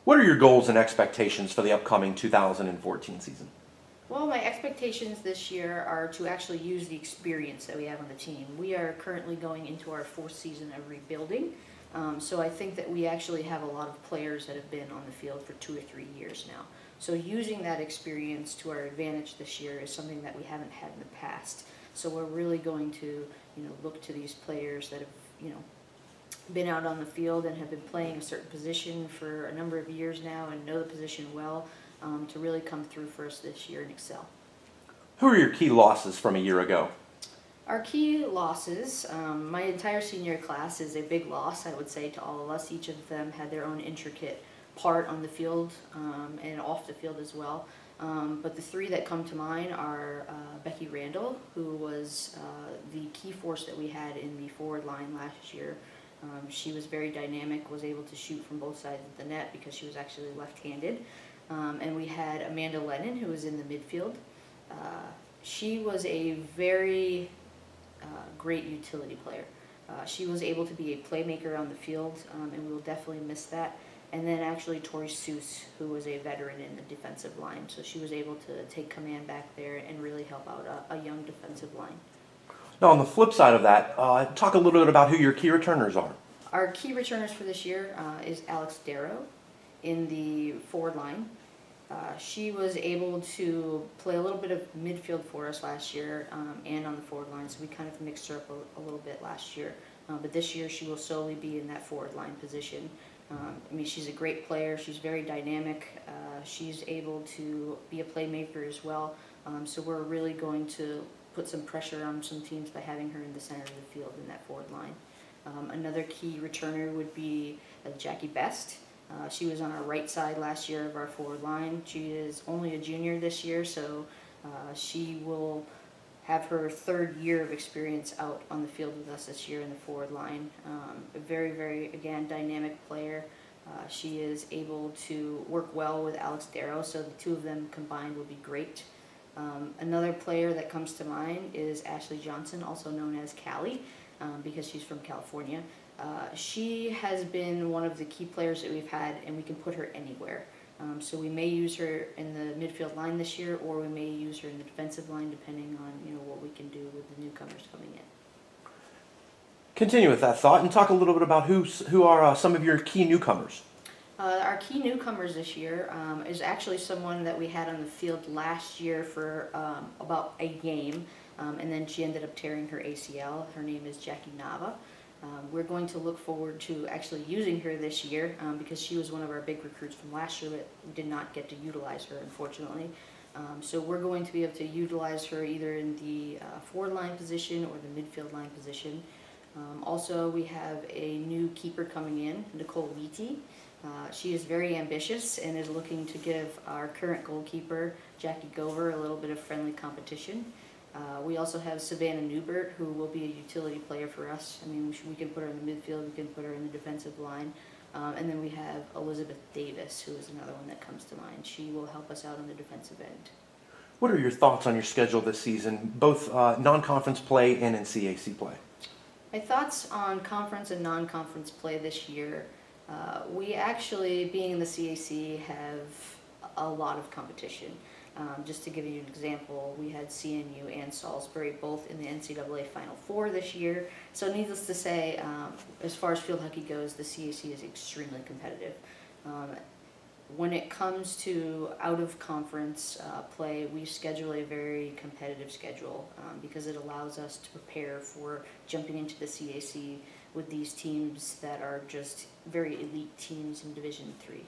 What are your goals and expectations for the upcoming 2014 season? Well, my expectations this year are to actually use the experience that we have on the team. We are currently going into our fourth season of rebuilding, so I think that we actually have a lot of players that have been on the field for 2 or 3 years now. So using that experience to our advantage this year is something that we haven't had in the past. So we're really going to, look to these players that have, been out on the field and have been playing a certain position for a number of years now and know the position well, to really come through for us this year and excel. Who are your key losses from a year ago? Our key losses, my entire senior class is a big loss, I would say, to all of us. Each of them had their own intricate part on the field and off the field as well. But the three that come to mind are Becky Randall, who was the key force that we had in the forward line last year. She was very dynamic, was able to shoot from both sides of the net because she was actually left-handed. And we had Amanda Lennon, who was in the midfield. She was a very great utility player. She was able to be a playmaker on the field, and we will definitely miss that. And then actually Tori Seuss, who was a veteran in the defensive line. So she was able to take command back there and really help out a young defensive line. Now, on the flip side of that, talk a little bit about who your key returners are. Our key returners for this year is Alex Darrow in the forward line. She was able to play a little bit of midfield for us last year and on the forward line, so we kind of mixed her up a little bit last year. But this year she will solely be in that forward line position. She's a great player. She's very dynamic. She's able to be a playmaker as well. So we're really going to put some pressure on some teams by having her in the center of the field in that forward line. Another key returner would be Jackie Best. She was on our right side last year of our forward line. She is only a junior this year, so she will have her third year of experience out on the field with us this year in the forward line. A very, very, again, dynamic player. She is able to work well with Alex Darrow, so the two of them combined will be great. Another player that comes to mind is Ashley Johnson, also known as Callie, because she's from California. She has been one of the key players that we've had, and we can put her anywhere. So we may use her in the midfield line this year, or we may use her in the defensive line, depending on what we can do with the newcomers coming in. Continue with that thought and talk a little bit about who are some of your key newcomers. Our key newcomers this year is actually someone that we had on the field last year for about a game, and then she ended up tearing her ACL. Her name is Jackie Nava. We're going to look forward to actually using her this year because she was one of our big recruits from last year, but we did not get to utilize her, unfortunately. So we're going to be able to utilize her either in the forward line position or the midfield line position. Also, we have a new keeper coming in, Nicole Leety. She is very ambitious and is looking to give our current goalkeeper, Jackie Gover, a little bit of friendly competition. We also have Savannah Newbert, who will be a utility player for us. We can put her in the midfield, we can put her in the defensive line. And then we have Elizabeth Davis, who is another one that comes to mind. She will help us out on the defensive end. What are your thoughts on your schedule this season, both non-conference play and in CAC play? My thoughts on conference and non-conference play this year. We actually, being in the CAC, have a lot of competition. Just to give you an example, we had CNU and Salisbury both in the NCAA Final Four this year. So needless to say, as far as field hockey goes, the CAC is extremely competitive. When it comes to out-of-conference play, we schedule a very competitive schedule because it allows us to prepare for jumping into the CAC with these teams that are just very elite teams in Division III.